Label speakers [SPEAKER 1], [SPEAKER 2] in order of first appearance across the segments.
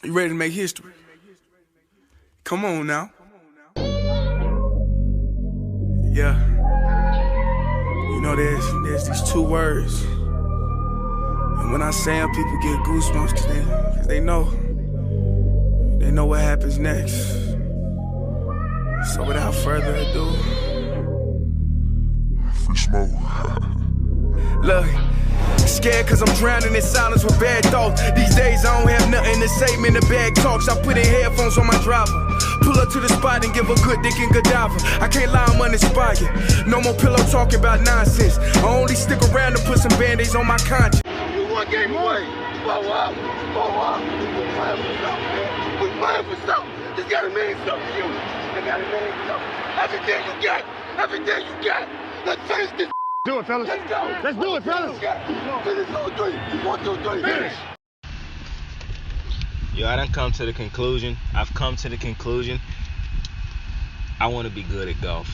[SPEAKER 1] You ready to make history? Come on now. Yeah. You know, there's these two words. And when I say them, people get goosebumps because they know what happens next. So without further ado, free smoke. Look, scared cause I'm drowning in silence with bad thoughts. These days I don't have nothing to say, man, the bag talks. I put in headphones on my driver, pull up to the spot and give a good dick and Godiva. I can't lie, I'm uninspired. No more pillow talking about nonsense. I only stick around to put some band-aids on my conscience.
[SPEAKER 2] You one game away. Blow up. We're playing for something, man. We're playing for something. This gotta mean something to you. It gotta mean something. Everything you got. Everything you got. Let's finish this.
[SPEAKER 3] Do it, fellas.
[SPEAKER 2] Let's go.
[SPEAKER 3] Let's do it, fellas.
[SPEAKER 2] Finish 2, 3. 1, 2, 3. Finish.
[SPEAKER 4] Yo, I done come to the conclusion. I've come to the conclusion. I want to be good at golf.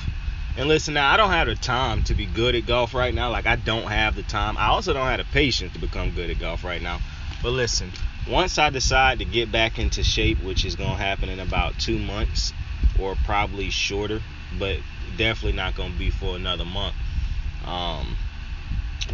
[SPEAKER 4] And listen, now, I don't have the time to be good at golf right now. Like, I don't have the time. I also don't have the patience to become good at golf right now. But listen, once I decide to get back into shape, which is going to happen in about 2 months or probably shorter, but definitely not going to be for another month.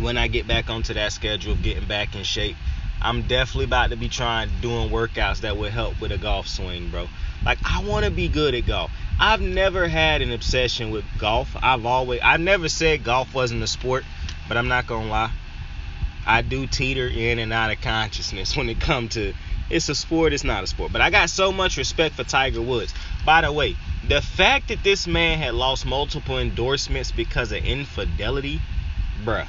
[SPEAKER 4] When I get back onto that schedule of getting back in shape, I'm definitely about to be doing workouts that will help with a golf swing, bro. Like, I want to be good at golf. I've never had an obsession with golf. I've never said golf wasn't a sport, but I'm not gonna lie. I do teeter in and out of consciousness when it comes to it's a sport, it's not a sport. But I got so much respect for Tiger Woods. By the way, the fact that this man had lost multiple endorsements because of infidelity, bruh.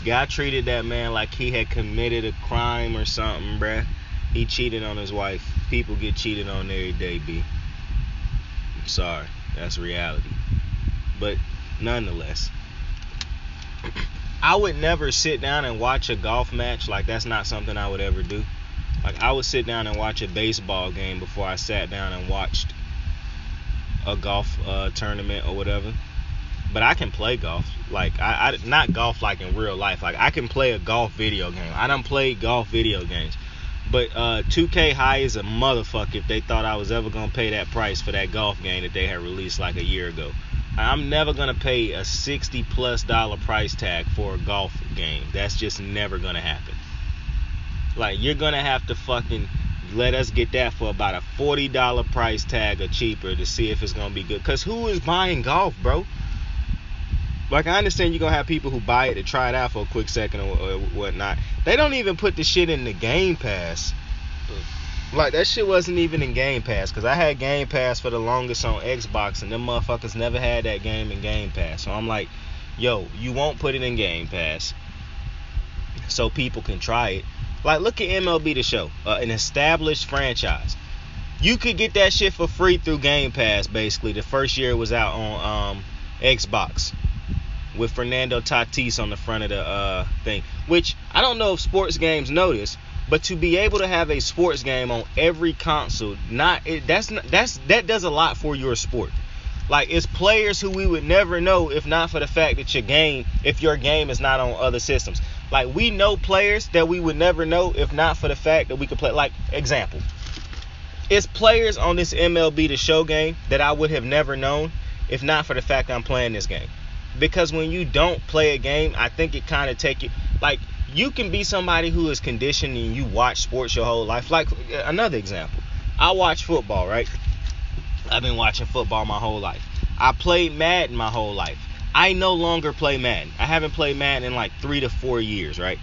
[SPEAKER 4] God treated that man like he had committed a crime or something, bruh. He cheated on his wife. People get cheated on every day, B. I'm sorry. That's reality. But nonetheless, I would never sit down and watch a golf match. Like, that's not something I would ever do. Like, I would sit down and watch a baseball game before I sat down and watched a golf tournament or whatever. But I can play golf. Like, I not golf like in real life. Like, I can play a golf video game. I done played golf video games. But 2K high is a motherfucker if they thought I was ever going to pay that price for that golf game that they had released like a year ago. I'm never going to pay a $60+ price tag for a golf game. That's just never going to happen. Like, you're going to have to fucking let us get that for about a $40 price tag or cheaper to see if it's going to be good. Because who is buying golf, bro? Like, I understand you're going to have people who buy it to try it out for a quick second or whatnot. They don't even put the shit in the Game Pass. Like, that shit wasn't even in Game Pass. Because I had Game Pass for the longest on Xbox. And them motherfuckers never had that game in Game Pass. So I'm like, yo, you won't put it in Game Pass so people can try it. Like, look at MLB The Show. An established franchise. You could get that shit for free through Game Pass, basically. The first year it was out on Xbox. With Fernando Tatis on the front of the thing, which I don't know if sports games know this, but to be able to have a sports game on every console, that does a lot for your sport. Like, it's players who we would never know if not for the fact that if your game is not on other systems. Like, we know players that we would never know if not for the fact that we could play. Like, example, it's players on this MLB The Show game that I would have never known if not for the fact I'm playing this game. Because when you don't play a game, I think it kind of take you, like, you can be somebody who is conditioned and you watch sports your whole life. Like, another example, I watch football, right? I've been watching football my whole life. I played Madden my whole life. I no longer play Madden. I haven't played Madden in like 3 to 4 years, right?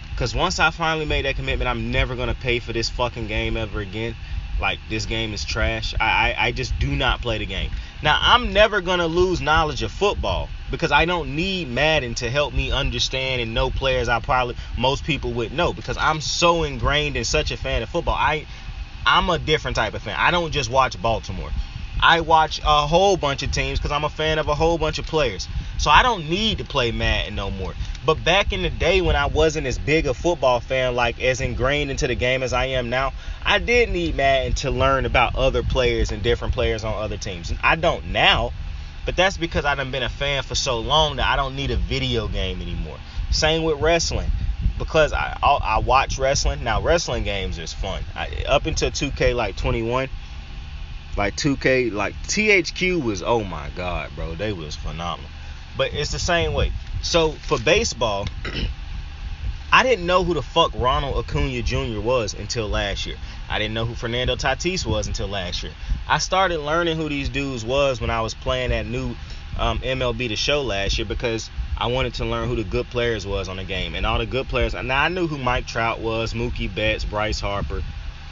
[SPEAKER 4] Because once I finally made that commitment, I'm never going to pay for this fucking game ever again. Like, this game is trash. I just do not play the game. Now, I'm never going to lose knowledge of football because I don't need Madden to help me understand and know players most people would know, because I'm so ingrained and such a fan of football. I'm a different type of fan. I don't just watch Baltimore. I watch a whole bunch of teams because I'm a fan of a whole bunch of players. So I don't need to play Madden no more. But back in the day when I wasn't as big a football fan, like as ingrained into the game as I am now, I did need Madden to learn about other players and different players on other teams. I don't now, but that's because I done been a fan for so long that I don't need a video game anymore. Same with wrestling. because I watch wrestling. Now wrestling games is fun. Up until 2K like 21, like 2K, like THQ was, oh my god, bro, they was phenomenal. But it's the same way. So for baseball, I didn't know who the fuck Ronald Acuna Jr. was until last year. I didn't know who Fernando Tatis was until last year. I started learning who these dudes was when I was playing that new MLB The Show last year, because I wanted to learn who the good players was on the game. And all the good players, now I knew who Mike Trout was, Mookie Betts, Bryce Harper.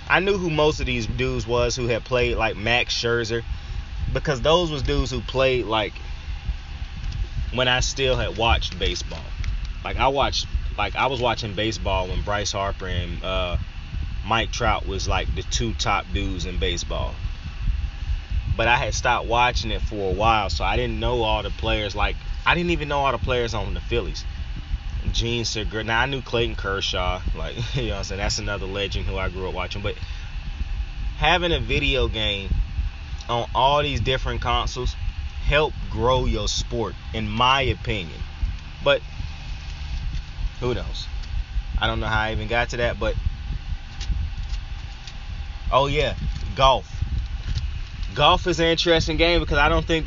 [SPEAKER 4] I knew who most of these dudes was who had played, like Max Scherzer, because those was dudes who played like when I still had watched baseball. Like I was watching baseball when Bryce Harper and Mike Trout was like the two top dudes in baseball. But I had stopped watching it for a while, so I didn't know all the players. Like, I didn't even know all the players on the Phillies. Gene Segura. Now, I knew Clayton Kershaw. Like, you know what I'm saying? That's another legend who I grew up watching. But having a video game on all these different consoles help grow your sport, in my opinion. But who knows? I don't know how I even got to that, but oh yeah, golf. Golf is an interesting game because I don't think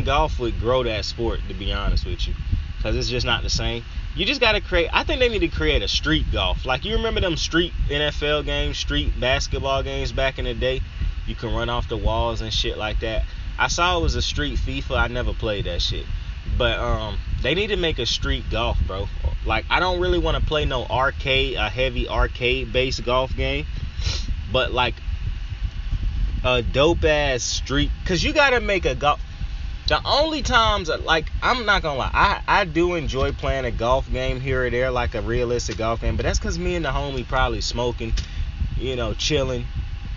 [SPEAKER 4] golf would grow that sport, to be honest with you, because it's just not the same. You just got to create, I think they need to create a street golf. Like, you remember them street NFL games, street basketball games back in the day? You can run off the walls and shit like that. I saw it was a street FIFA. I never played that shit. But they need to make a street golf, bro. Like, I don't really want to play no a heavy arcade-based golf game. But, like, a dope-ass street. Because you got to make a golf. The only times, like, I'm not going to lie. I do enjoy playing a golf game here or there, like a realistic golf game. But that's because me and the homie probably smoking, you know, chilling.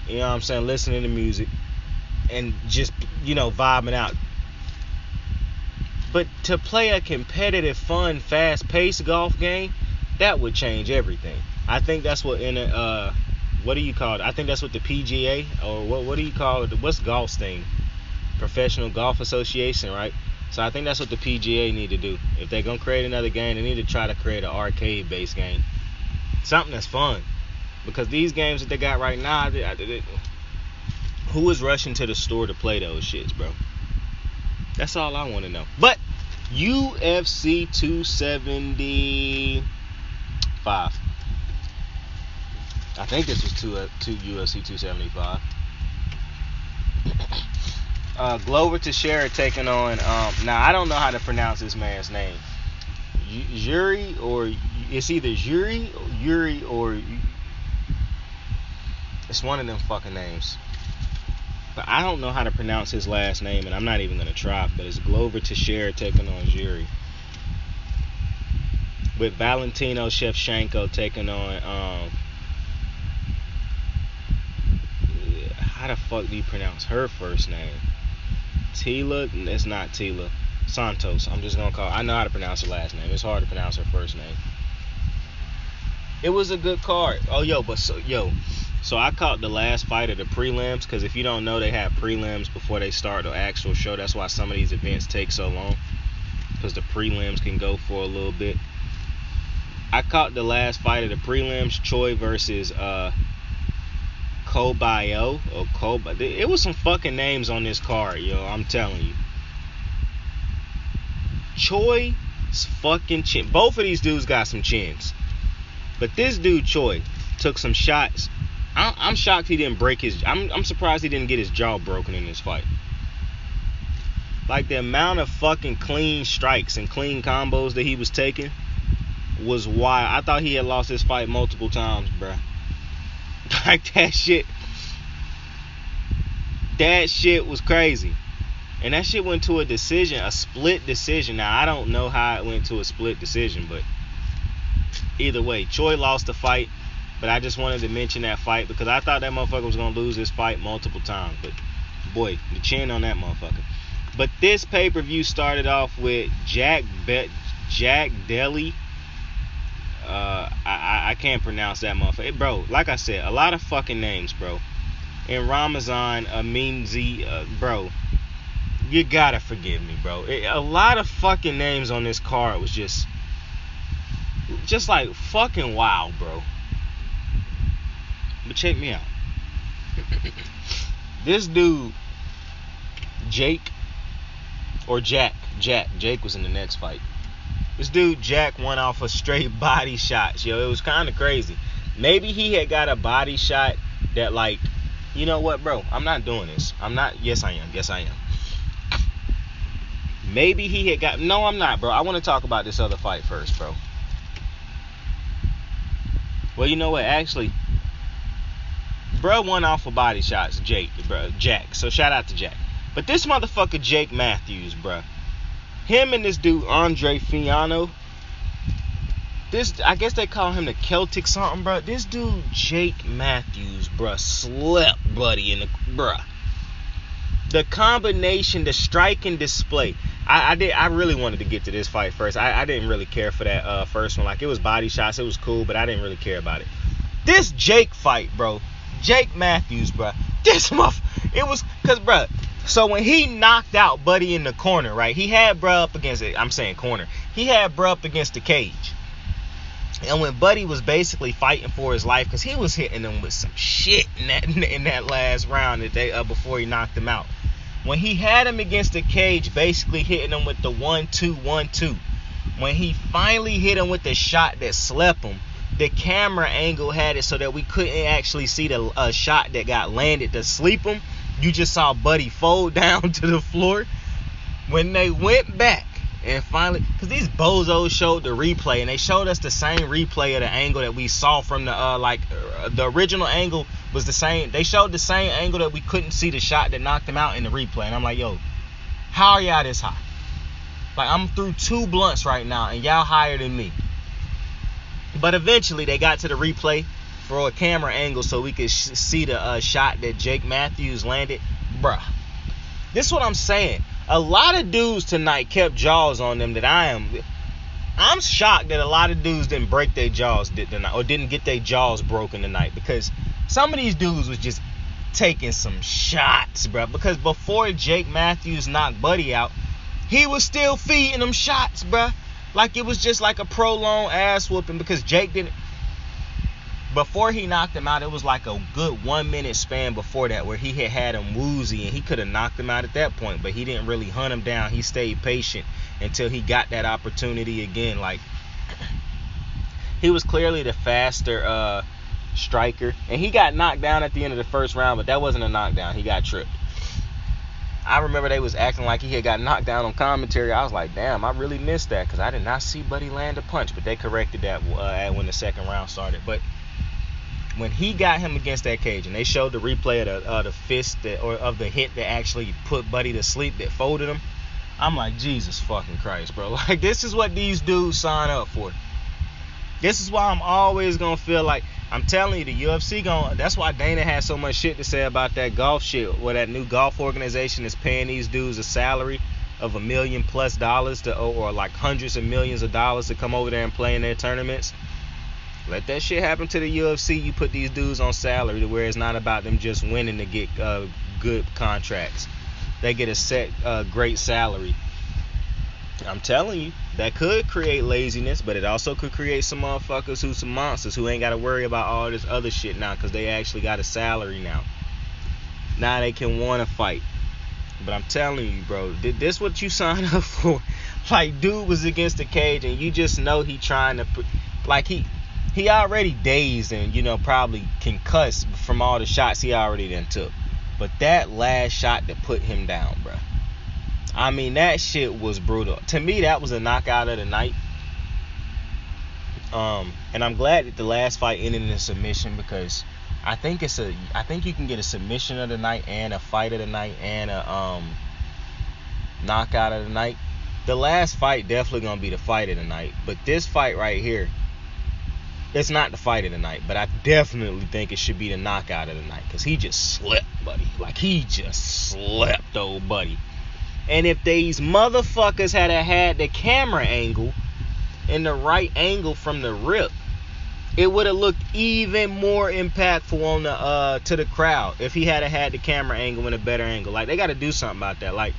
[SPEAKER 4] You know what I'm saying? Listening to music. And just, you know, vibing out. But to play a competitive, fun, fast-paced golf game, that would change everything. I think that's what what do you call it? I think that's what the PGA, or what do you call it? What's golf's thing? Professional Golf Association, right? So I think that's what the PGA need to do. If they're going to create another game, they need to try to create an arcade-based game. Something that's fun. Because these games that they got right now, who is rushing to the store to play those shits, bro? That's all I want to know. But UFC 275. I think this was UFC 275. Glover Teixeira taking on. Now I don't know how to pronounce this man's name. Yuri, or it's either Yuri or it's one of them fucking names. But I don't know how to pronounce his last name, and I'm not even going to try. But it's Glover Teixeira taking on Yuri. With Valentino Shevchenko taking on... how the fuck do you pronounce her first name? Tila? It's not Tila. Santos. I'm just going to call her. I know how to pronounce her last name. It's hard to pronounce her first name. It was a good card. So I caught the last fight of the prelims, because if you don't know, they have prelims before they start the actual show. That's why some of these events take so long, because the prelims can go for a little bit. I caught the last fight of the prelims, Choi versus Kobayo or Koba. It was some fucking names on this card, yo. I'm telling you. Choi's fucking chin. Both of these dudes got some chins, but this dude Choi took some shots. I'm shocked he didn't break his. I'm surprised he didn't get his jaw broken in this fight. Like, the amount of fucking clean strikes and clean combos that he was taking was wild. I thought he had lost this fight multiple times, bruh. Like, that shit was crazy. And that shit went to a decision, a split decision. Now, I don't know how it went to a split decision, but either way, Choi lost the fight. But I just wanted to mention that fight because I thought that motherfucker was going to lose this fight multiple times. But, boy, the chin on that motherfucker. But this pay-per-view started off with Jack Deli. I can't pronounce that motherfucker. Bro, like I said, a lot of fucking names, bro. And Ramazan Aminzi, bro. You gotta forgive me, bro. A lot of fucking names on this card was just... Just like fucking wild, bro. But check me out. This dude, Jake was in the next fight. This dude Jack went off of straight body shots, yo. It was kind of crazy. Maybe he had got a body shot that, like, you know what, bro? I'm not doing this. Yes, I am. Maybe he had got... No, I'm not, bro. I want to talk about this other fight first, bro. Well, you know what? Actually, bro won off of body shots, Jack. So shout out to Jack. But this motherfucker, Jake Matthews, bro. Him and this dude, Andre Fiano. I guess they call him the Celtic something, bro. This dude, Jake Matthews, bro, slept buddy in the... Bro. The combination, the striking display. I really wanted to get to this fight first. I didn't really care for that first one. Like, it was body shots. It was cool, but I didn't really care about it. This Jake fight, bro. Jake Matthews, bro. This it was... Because, bro... So when he knocked out Buddy in the corner, right? He had bruh up against it. I'm saying corner. He had bruh up against the cage. And when Buddy was basically fighting for his life, because he was hitting him with some shit in that last round that they before he knocked him out. When he had him against the cage, basically hitting him with the 1-2-1-2. When he finally hit him with the shot that slept him, the camera angle had it so that we couldn't actually see the shot that got landed to sleep him. You just saw Buddy fold down to the floor. When they went back and finally, because these bozos showed the replay, and they showed us the same replay of the angle that we saw from the original angle was the same. They showed the same angle that we couldn't see the shot that knocked him out in the replay. And I'm like, yo, how are y'all this high? Like, I'm through 2 blunts right now, and y'all higher than me. But eventually, they got to the replay for a camera angle so we could see the shot that Jake Matthews landed. Bruh, this is what I'm saying. A lot of dudes tonight kept jaws on them that I'm shocked that a lot of dudes didn't break their jaws tonight, or didn't get their jaws broken tonight, because some of these dudes was just taking some shots, bruh. Because before Jake Matthews knocked Buddy out, he was still feeding them shots, bruh. Like it was just like a prolonged ass whooping, because Jake didn't... Before he knocked him out, it was like a good 1 minute span before that where he had him woozy, and he could have knocked him out at that point, but he didn't really hunt him down. He stayed patient until he got that opportunity again. Like, he was clearly the faster striker, and he got knocked down at the end of the first round, but that wasn't a knockdown. He got tripped. I remember they was acting like he had got knocked down on commentary. I was like, damn, I really missed that, because I did not see Buddy land a punch, but they corrected that when the second round started. But when he got him against that cage, and they showed the replay of the fist of the hit that actually put Buddy to sleep, that folded him, I'm like, Jesus fucking Christ, bro. Like, this is what these dudes sign up for. This is why I'm always gonna feel like, I'm telling you, the UFC that's why Dana has so much shit to say about that golf shit, where that new golf organization is paying these dudes a salary of $1 million+ or like hundreds of millions of dollars to come over there and play in their tournaments. Let that shit happen to the UFC. You put these dudes on salary to where it's not about them just winning to get good contracts. They get a set great salary. I'm telling you, that could create laziness, but it also could create some motherfuckers who's some monsters who ain't got to worry about all this other shit now, because they actually got a salary now. Now they can want to fight. But I'm telling you, bro, this what you signed up for. Like, dude was against the cage, and you just know he trying to put, like, he already dazed and, you know, probably concussed from all the shots he already done took. But that last shot that put him down, bro. I mean, that shit was brutal. To me, that was a knockout of the night. And I'm glad that the last fight ended in a submission, because I think you can get a submission of the night and a fight of the night and a knockout of the night. The last fight definitely gonna be the fight of the night, but this fight right here, it's not the fight of the night, but I definitely think it should be the knockout of the night, because he just slept, Buddy. Like, he just slept, old Buddy. And if these motherfuckers had the camera angle in the right angle from the rip, it would have looked even more impactful on the to the crowd if he had the camera angle in a better angle. Like, they got to do something about that. Like,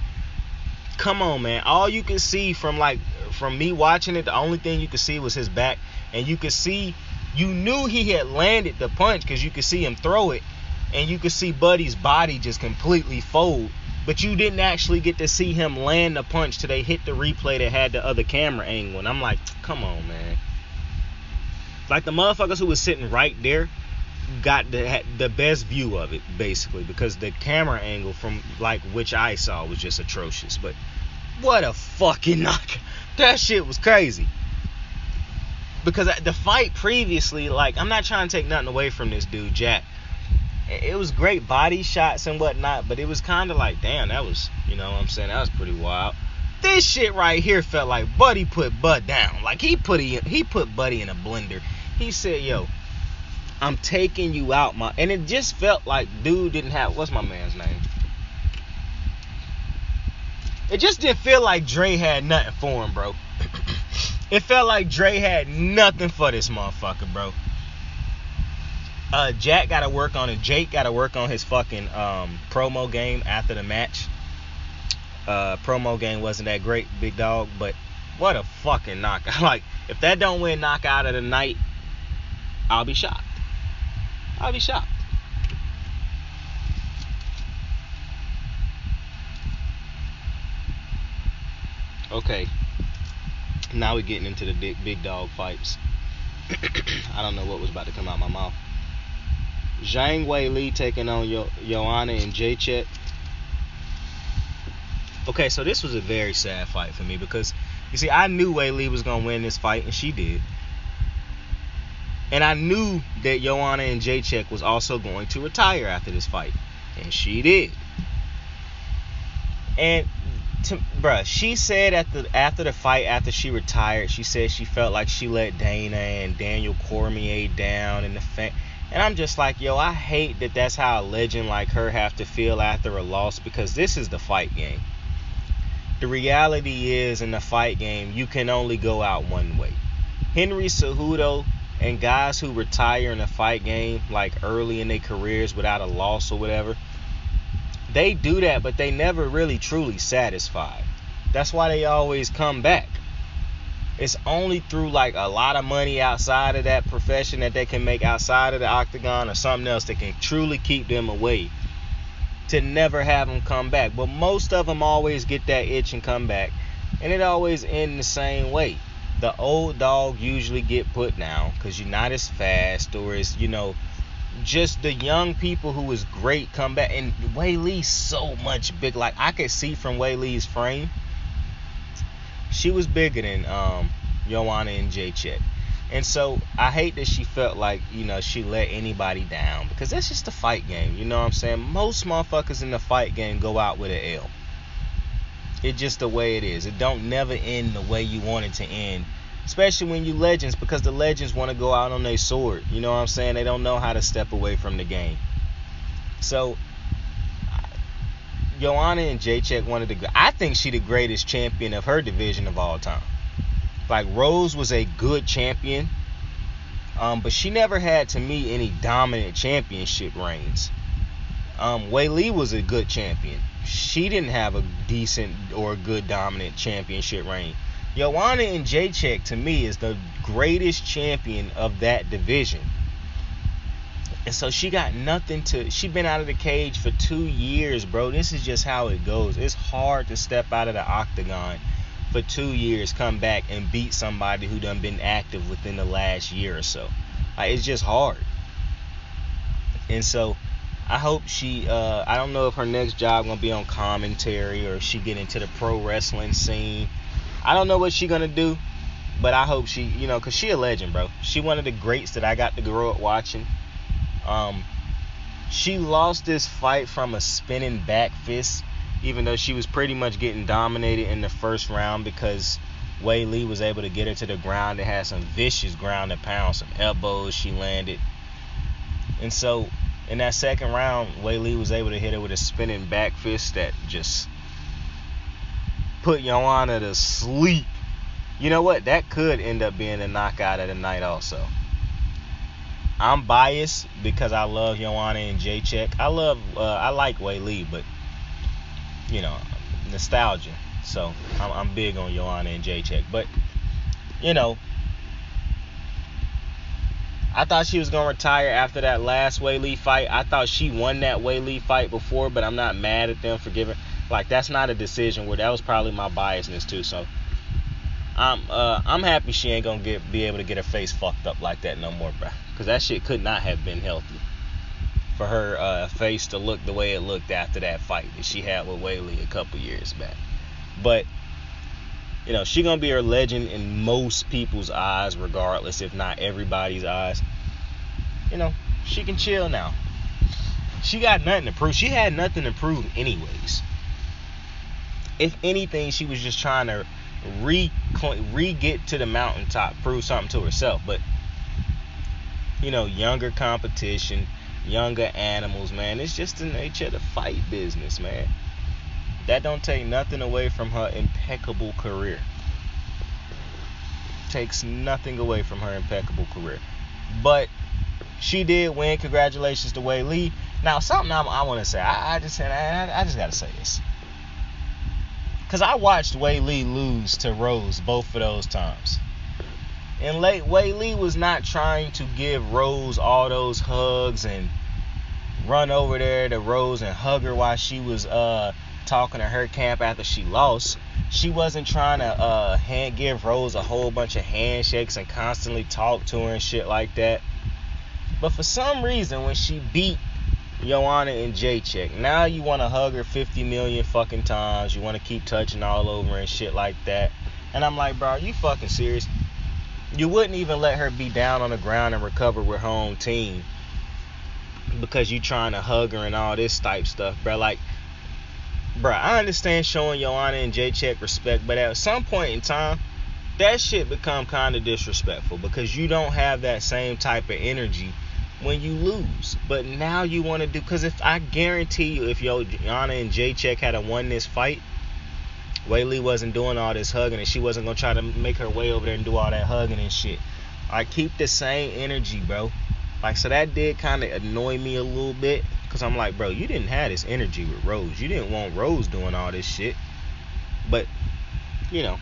[SPEAKER 4] come on, man. All you could see from me watching it, the only thing you could see was his back, and you knew he had landed the punch because you could see him throw it, and you could see Buddy's body just completely fold, but you didn't actually get to see him land the punch till they hit the replay that had the other camera angle, and I'm like, come on, man. Like, the motherfuckers who was sitting right there got the best view of it, basically, because the camera angle from which I saw was just atrocious. But what a fucking knock. That shit was crazy. Because the fight previously, I'm not trying to take nothing away from this dude, Jack. It was great body shots and whatnot, but it was kind of like, damn, that was, you know what I'm saying, that was pretty wild. This shit right here felt like Buddy put Bud down. Like, he put Buddy in a blender. He said, yo, I'm taking you out, and it just felt like dude didn't have, what's my man's name? It just didn't feel like Dre had nothing for him, bro. It felt like Dre had nothing for this motherfucker, bro. Jake got to work on his fucking promo game after the match. Promo game wasn't that great, big dog, but what a fucking knockout. Like, if that don't win knockout of the night, I'll be shocked. Okay, now we're getting into the big dog fights. I don't know what was about to come out my mouth. Zhang Weili taking on Joanna and Jacek. Okay, so this was a very sad fight for me because, you see, I knew Weili was going to win this fight, and she did. And I knew that Joanna and Jacek was also going to retire after this fight, and she did. And, bruh, she said after the fight, after she retired, she said she felt like she let Dana and Daniel Cormier down and and I'm just like, yo, I hate that that's how a legend like her have to feel after a loss, because this is the fight game. The reality is, in the fight game, you can only go out one way. Henry Cejudo and guys who retire in the fight game, like early in their careers without a loss or whatever, they do that, but they never really truly satisfied. That's why they always come back. It's only through like a lot of money outside of that profession that they can make outside of the octagon or something else that can truly keep them away to never have them come back. But most of them always get that itch and come back, and it always ends the same way. The old dog usually get put down because you're not as fast, or as, you know, just the young people who is great come back. And Weili's so much big. Like, I could see from Weili's frame, she was bigger than Joanna and Jacek. And so I hate that she felt like, you know, she let anybody down, because that's just the fight game. You know what I'm saying? Most motherfuckers in the fight game go out with an L. It's just the way it is. It don't never end the way you want it to end, especially when you legends, because the legends want to go out on their sword. You know what I'm saying? They don't know how to step away from the game. So Joanna and Jacek I think she the greatest champion of her division of all time. Like, Rose was a good champion, but she never had, to me, any dominant championship reigns. Weili was a good champion. She didn't have a decent or good dominant championship reign. Joanna and Jacek, to me, is the greatest champion of that division. And so she got nothing to... She been out of the cage for 2 years, bro. This is just how it goes. It's hard to step out of the octagon for 2 years, come back and beat somebody who done been active within the last year or so. It's just hard. And so I hope she... I don't know if her next job gonna be on commentary, or if she get into the pro wrestling scene. I don't know what she gonna do, but I hope she... You know, because she a legend, bro. She one of the greats that I got to grow up watching. She lost this fight from a spinning back fist, even though she was pretty much getting dominated in the first round, because Weili was able to get her to the ground. It had some vicious ground and pound, some elbows she landed. And so in that second round, Weili was able to hit her with a spinning back fist that just put Joanna to sleep. You know what? That could end up being the knockout of the night also. I'm biased because I love Joanna and Jacek. I like Weili, but, you know, nostalgia. So I'm big on Joanna and Jacek. But, you know, I thought she was going to retire after that last Weili fight. I thought she won that Weili fight before, but I'm not mad at them for giving. Like, that's not a decision where that was probably my biasness too. So I'm happy she ain't going to be able to get her face fucked up like that no more, bro. Because that shit could not have been healthy for her face to look the way it looked after that fight that she had with Weili a couple years back. But, you know, she going to be her legend in most people's eyes, regardless, if not everybody's eyes. You know, she can chill now. She got nothing to prove. She had nothing to prove anyways. If anything, she was just trying to re-get to the mountaintop, prove something to herself. But, you know, younger competition, younger animals, man. It's just the nature of the fight business, man. That don't take nothing away from her impeccable career. Takes nothing away from her impeccable career. But she did win. Congratulations to Weili. Now, something I want to say. I just got to say this. Because I watched Weili lose to Rose both of those times. And Weili was not trying to give Rose all those hugs and run over there to Rose and hug her while she was talking to her camp after she lost. She wasn't trying to give Rose a whole bunch of handshakes and constantly talk to her and shit like that. But for some reason, when she beat Joanna and Jacek, now you want to hug her 50 million fucking times. You want to keep touching all over her and shit like that. And I'm like, bro, are you fucking serious? You wouldn't even let her be down on the ground and recover with her own team because you trying to hug her and all this type stuff, bro. Like, bro, I understand showing Joanna and Jacek respect, but at some point in time, that shit become kind of disrespectful because you don't have that same type of energy when you lose. But now you want to do, because if I guarantee you, if Joanna and Jacek had won this fight, Weili wasn't doing all this hugging and she wasn't going to try to make her way over there and do all that hugging and shit. I keep the same energy, bro. Like, so that did kind of annoy me a little bit because I'm like, bro, you didn't have this energy with Rose. You didn't want Rose doing all this shit. But, you know,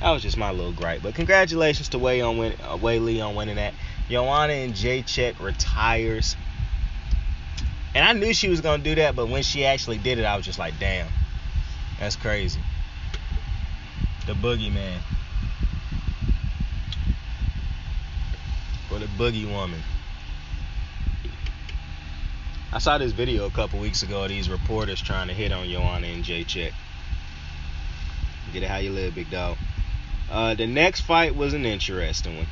[SPEAKER 4] that was just my little gripe. But congratulations to Weili on winning that. Joanna and Jacek retires. And I knew she was going to do that, but when she actually did it, I was just like, damn. That's crazy. The boogeyman. Or the boogie woman. I saw this video a couple weeks ago of these reporters trying to hit on Joanna and Jacek. Get it how you live, big dog. The next fight was an interesting one.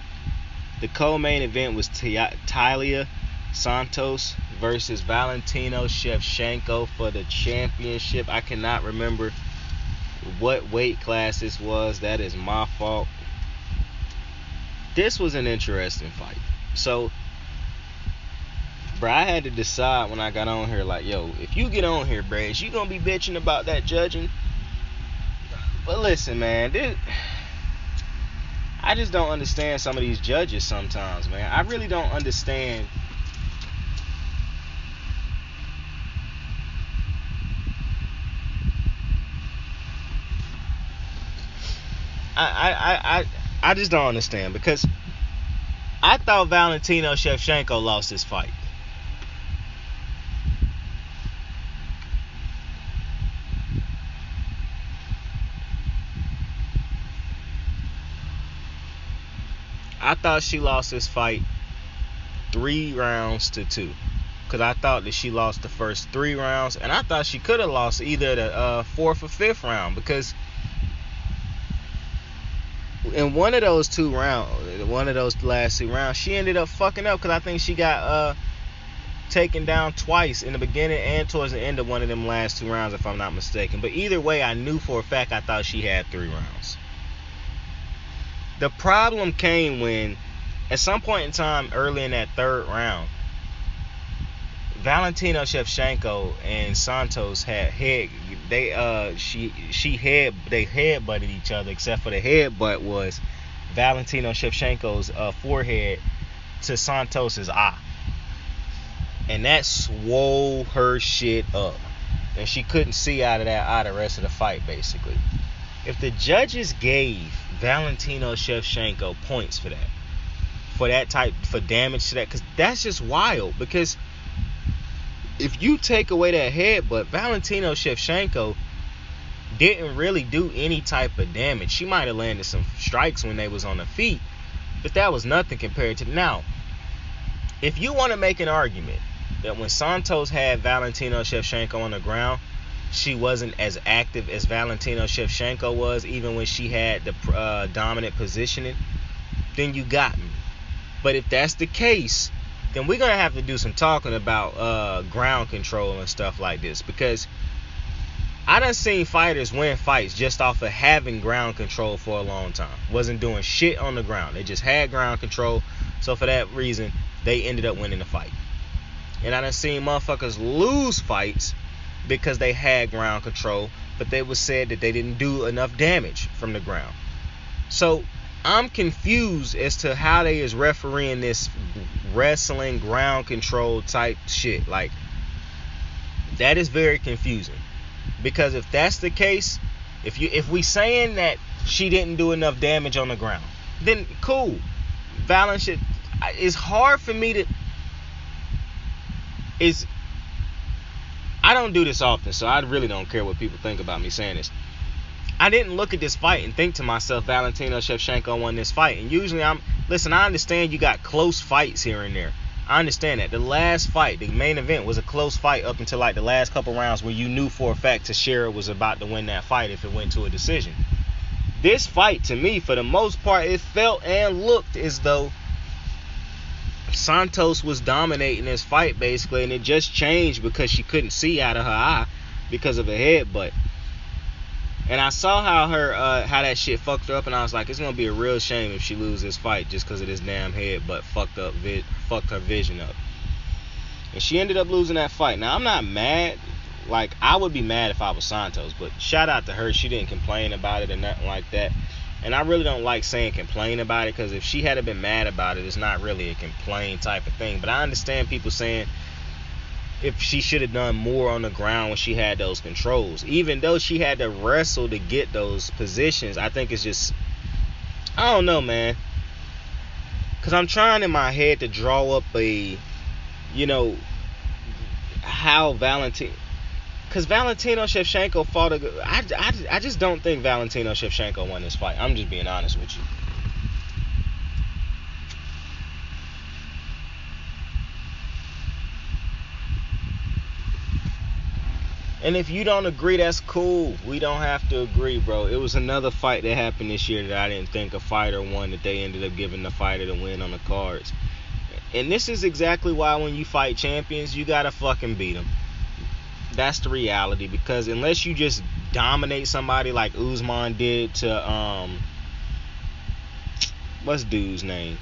[SPEAKER 4] The co-main event was Taila Santos versus Valentino Shevchenko for the championship. I cannot remember what weight class this was. That is my fault. This was an interesting fight. So, bro, I had to decide when I got on here, like, yo, if you get on here, bro, is you gonna be bitching about that judging? But listen, man, I just don't understand some of these judges sometimes, man. I really don't understand. I just don't understand because I thought Valentino Shevchenko lost this fight. I thought she lost this fight 3 rounds to 2. Because I thought that she lost the first 3 rounds. And I thought she could have lost either the 4th or 5th round. Because in one of those 2 rounds, one of those last 2 rounds, she ended up fucking up. Because I think she got taken down twice in the beginning and towards the end of one of them last 2 rounds, if I'm not mistaken. But either way, I knew for a fact I thought she had 3 rounds. The problem came when, at some point in time early in that 3rd round, Valentino Shevchenko and Santos had they headbutted each other, except for the headbutt was Valentino Shevchenko's forehead to Santos's eye, and that swole her shit up. and she couldn't see out of the rest of the fight, basically. If the judges gave Valentino Shevchenko points for damage to that, because that's just wild. Because if you take away that headbutt, Valentino Shevchenko didn't really do any type of damage. She might have landed some strikes when they was on the feet, but that was nothing compared to now. If you want to make an argument that when Santos had Valentino Shevchenko on the ground, she wasn't as active as Valentino Shevchenko was, even when she had the dominant positioning, then you got me. But if that's the case, then we're going to have to do some talking about ground control and stuff like this, because I done seen fighters win fights just off of having ground control for a long time. Wasn't doing shit on the ground. They just had ground control, so for that reason, they ended up winning the fight. And I done seen motherfuckers lose fights because they had ground control, but they was said that they didn't do enough damage from the ground. So I'm confused as to how they is refereeing this wrestling ground control type shit. Like, that is very confusing. Because if that's the case, if we saying that she didn't do enough damage on the ground, then cool. It's hard for me to. I don't do this often, so I really don't care what people think about me saying this. I didn't look at this fight and think to myself, Valentino Shevchenko won this fight. And usually I understand you got close fights here and there. I understand that. The last fight, the main event, was a close fight up until like the last couple rounds where you knew for a fact Teixeira was about to win that fight if it went to a decision. This fight, to me, for the most part, it felt and looked as though Santos was dominating this fight, basically, and it just changed because she couldn't see out of her eye because of a headbutt. And I saw how how that shit fucked her up, and I was like, it's gonna be a real shame if she loses this fight just because of this damn headbutt fucked her vision up. And she ended up losing that fight. Now, I'm not mad. Like, I would be mad if I was Santos, but shout out to her. She didn't complain about it or nothing like that. And I really don't like saying complain about it, because if she had been mad about it, it's not really a complain type of thing. But I understand people saying if she should have done more on the ground when she had those controls. Even though she had to wrestle to get those positions, I think it's just, I don't know, man. Because I'm trying in my head to draw up how Valentino... Because Valentino Shevchenko fought I just don't think Valentino Shevchenko won this fight. I'm just being honest with you. And if you don't agree, that's cool. We don't have to agree, bro. It was another fight that happened this year that I didn't think a fighter won, that they ended up giving the fighter the win on the cards. And this is exactly why when you fight champions, you gotta fucking beat them. That's the reality, because unless you just dominate somebody like Usman did to what's dude's name?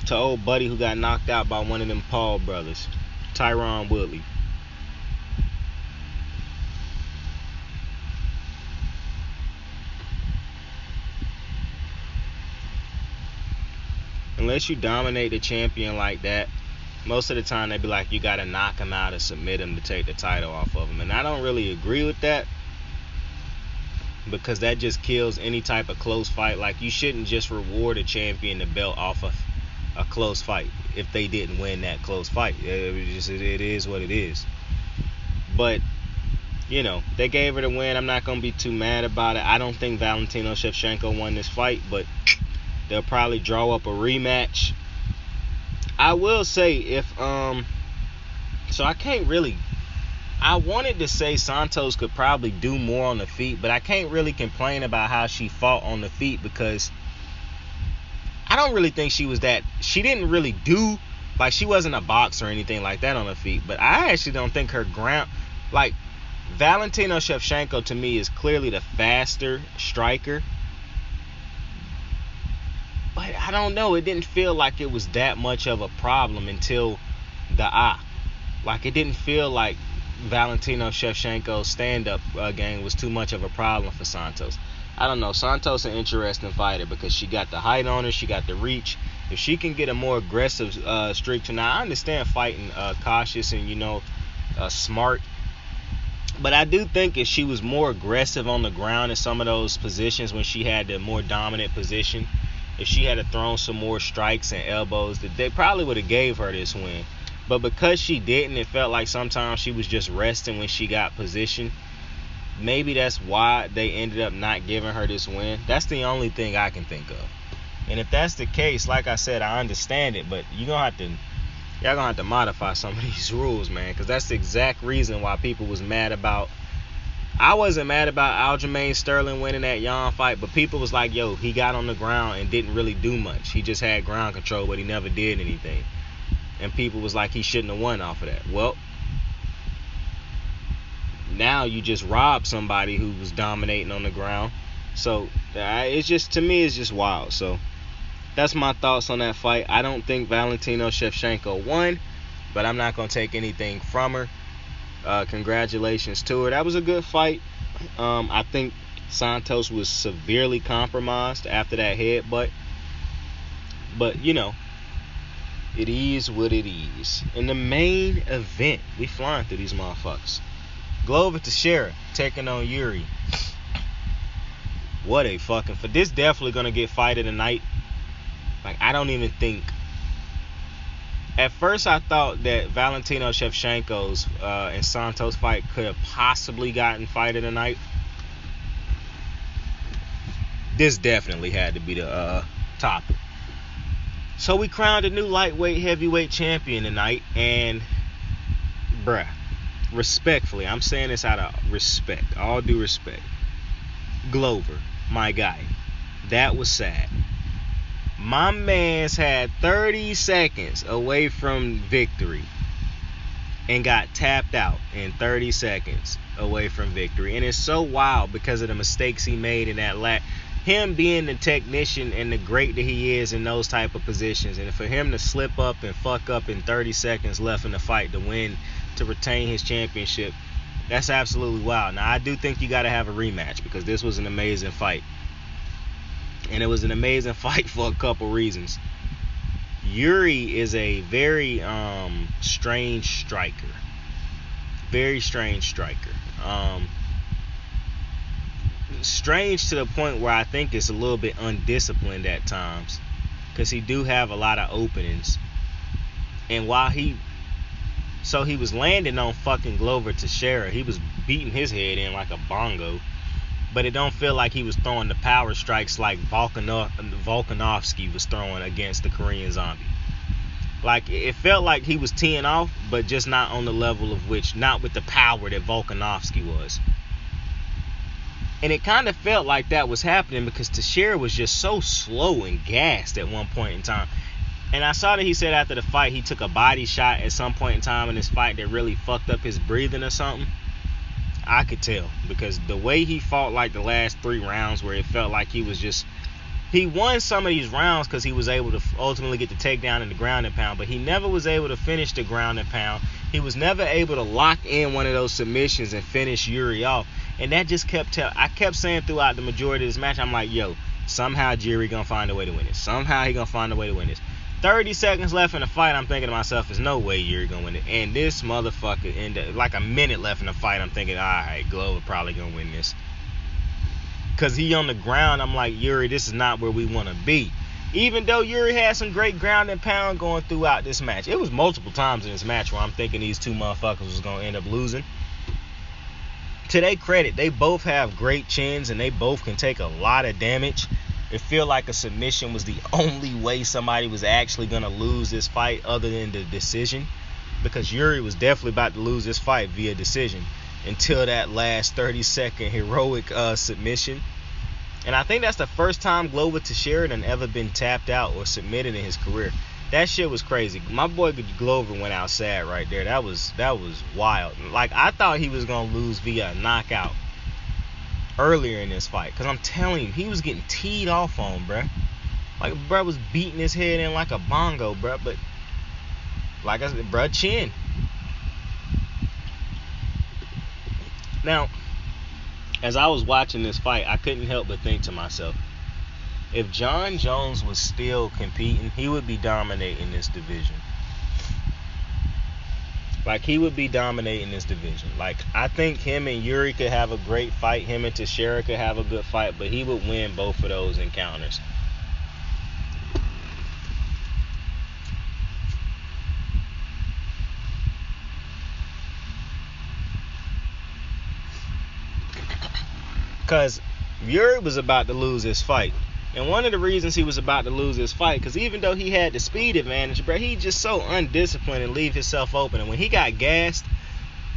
[SPEAKER 4] To old buddy who got knocked out by one of them Paul brothers, Tyron Woodley. Unless you dominate the champion like that, most of the time they be like, you gotta knock him out or submit him to take the title off of him. And I don't really agree with that, because that just kills any type of close fight. Like, you shouldn't just reward a champion the belt off of a close fight if they didn't win that close fight. It is what it is. But they gave her the win. I'm not gonna be too mad about it. I don't think Valentino Shevchenko won this fight, but they'll probably draw up a rematch. I will say I wanted to say Santos could probably do more on the feet, but I can't really complain about how she fought on the feet, because I don't really think she didn't really do, like, she wasn't a boxer or anything like that on her feet. But I actually don't think her ground, like, Valentino Shevchenko to me is clearly the faster striker. But I don't know, it didn't feel like it was that much of a problem until the eye. Like, it didn't feel like Valentino Shevchenko's stand-up game was too much of a problem for Santos. I don't know, Santos an interesting fighter because she got the height on her, she got the reach. If she can get a more aggressive streak tonight, I understand fighting cautious and smart, But I do think if she was more aggressive on the ground in some of those positions when she had the more dominant position, if she had thrown some more strikes and elbows, that they probably would have gave her this win. But because she didn't, it felt like sometimes she was just resting when she got position. Maybe that's why they ended up not giving her this win. That's the only thing I can think of. And if that's the case, like I said, I understand it, but y'all gonna have to modify some of these rules, man, because that's the exact reason why people was mad about. I wasn't mad about Aljamain Sterling winning that Yan fight, but people was like, yo, he got on the ground and didn't really do much. He just had ground control, but he never did anything. And people was like, he shouldn't have won off of that. Well, now you just robbed somebody who was dominating on the ground. So it's just, to me, it's just wild. So that's my thoughts on that fight. I don't think Valentina Shevchenko won, but I'm not going to take anything from her. Congratulations to her. That was a good fight. I think Santos was severely compromised after that headbutt. But, you know, it is what it is. In the main event, we flying through these motherfuckers. Glover Teixeira taking on Yuri. What a fucking... For this definitely going to get fight of the night. Like, I don't even think... At first, I thought that Valentino Shevchenko's and Santos fight could have possibly gotten fight of the night. This definitely had to be the topic. So we crowned a new lightweight heavyweight champion tonight, and bruh, respectfully, I'm saying this out of respect, all due respect, Glover, my guy, that was sad. My man's had 30 seconds away from victory and got tapped out in 30 seconds away from victory. And it's so wild because of the mistakes he made in that him being the technician and the great that he is in those type of positions. And for him to slip up and fuck up in 30 seconds left in the fight to win, to retain his championship, that's absolutely wild. Now, I do think you got to have a rematch because this was an amazing fight. And it was an amazing fight for a couple reasons. Yuri is a very strange striker. Very strange striker. Strange to the point where I think it's a little bit undisciplined at times. Because he do have a lot of openings. And while he was landing on fucking Glover Teixeira, he was beating his head in like a bongo. But it don't feel like he was throwing the power strikes like Volkanovski was throwing against the Korean Zombie. Like, it felt like he was teeing off, but just not on the level of which, not with the power that Volkanovski was. And it kind of felt like that was happening because Teixeira was just so slow and gassed at one point in time. And I saw that he said after the fight he took a body shot at some point in time in this fight that really fucked up his breathing or something. I could tell because the way he fought like the last 3 rounds where it felt like he won some of these rounds because he was able to ultimately get the takedown in the ground and pound, but he never was able to finish the ground and pound. He was never able to lock in one of those submissions and finish Yuri off. And that just I kept saying throughout the majority of this match, I'm like, yo, somehow Yuri gonna find a way to win this. Somehow he gonna find a way to win this. 30 seconds left in the fight, I'm thinking to myself, there's no way Yuri gonna win it. And this motherfucker ended like a minute left in the fight, I'm thinking, alright, Glover probably gonna win this. Cause he on the ground, I'm like, Yuri, this is not where we wanna be. Even though Yuri had some great ground and pound going throughout this match. It was multiple times in this match where I'm thinking these two motherfuckers was gonna end up losing. To their credit, they both have great chins and they both can take a lot of damage. It feel like a submission was the only way somebody was actually going to lose this fight other than the decision. Because Yuri was definitely about to lose this fight via decision until that last 30-second heroic submission. And I think that's the first time Glover Teixeira had ever been tapped out or submitted in his career. That shit was crazy. My boy Glover went out sad right there. That was wild. Like, I thought he was going to lose via a knockout earlier in this fight, because I'm telling you, he was getting teed off on, bruh. Like, bruh was beating his head in like a bongo, bruh. But like I said, bruh, chin. Now, as I was watching this fight, I couldn't help but think to myself, if John Jones was still competing, he would be dominating this division. Like, he would be dominating this division. Like, I think him and Yuri could have a great fight. Him and Teixeira could have a good fight, but he would win both of those encounters. Because Yuri was about to lose his fight. And one of the reasons he was about to lose his fight, because even though he had the speed advantage, bro, he just so undisciplined and leave himself open. And when he got gassed,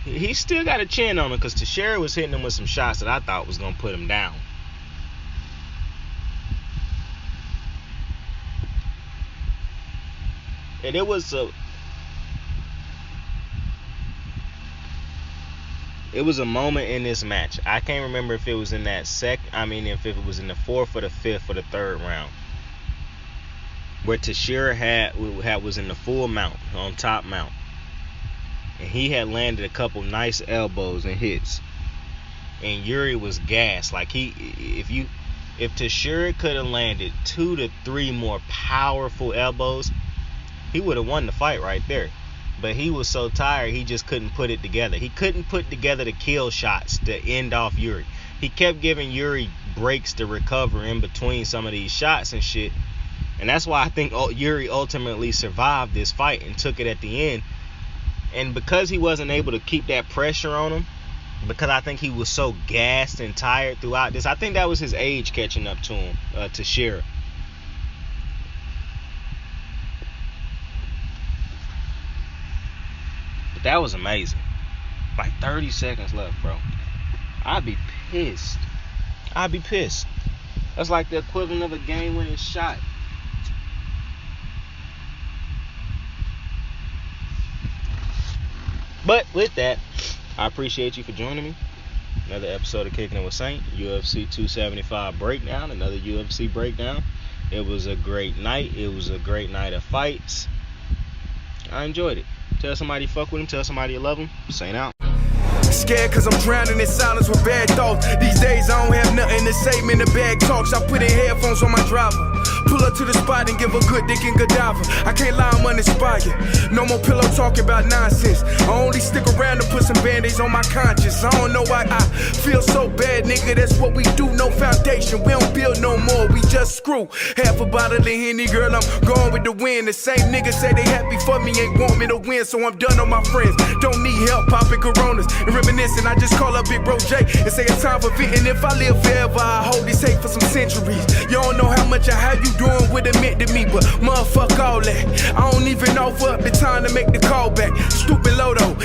[SPEAKER 4] he still got a chin on him, because Teixeira was hitting him with some shots that I thought was going to put him down. And it was a moment in this match. I can't remember if it was in that if it was in the fourth or the fifth or the third round, where Teixeira was in the full mount, on top mount, and he had landed a couple nice elbows and hits, and Yuri was gassed. Like, if Teixeira could have landed 2 to 3 more powerful elbows, he would have won the fight right there. But he was so tired, he just couldn't put it together. He couldn't put together the kill shots to end off Yuri. He kept giving Yuri breaks to recover in between some of these shots and shit. And that's why I think Yuri ultimately survived this fight and took it at the end. And because he wasn't able to keep that pressure on him, because I think he was so gassed and tired throughout this, I think that was his age catching up to him, Teixeira. That was amazing. Like 30 seconds left, bro. I'd be pissed. That's like the equivalent of a game-winning shot. But with that, I appreciate you for joining me. Another episode of Kickin' with Saint, UFC 275 breakdown. Another UFC breakdown. It was a great night. It was a great night of fights. I enjoyed it. Tell somebody you fuck with him. Tell somebody you love him. Saint out.
[SPEAKER 1] Scared cause I'm drowning in silence with bad thoughts. These days I don't have nothing to say, man, the bag talks. I put in headphones on my driver. Pull up to the spot and give a good dick and Godiva. I can't lie, I'm uninspired. No more pillow talking about nonsense. I only stick around to put some band-aids on my conscience. I don't know why I feel so bad, nigga. That's what we do, no foundation. We don't build no more, we just screw. Half a bottle of Henny, girl, I'm going with the wind. The same niggas say they happy for me, ain't want me to win. So I'm done on my friends. Don't need help popping Coronas and reminiscing. I just call up Big Bro J and say it's time for venting. If I live forever, I hold this hate for some centuries. You don't know how much of how you doing what it meant to me, but motherfuck all that. I don't even offer up the time to make the call back. Stupid Lodo.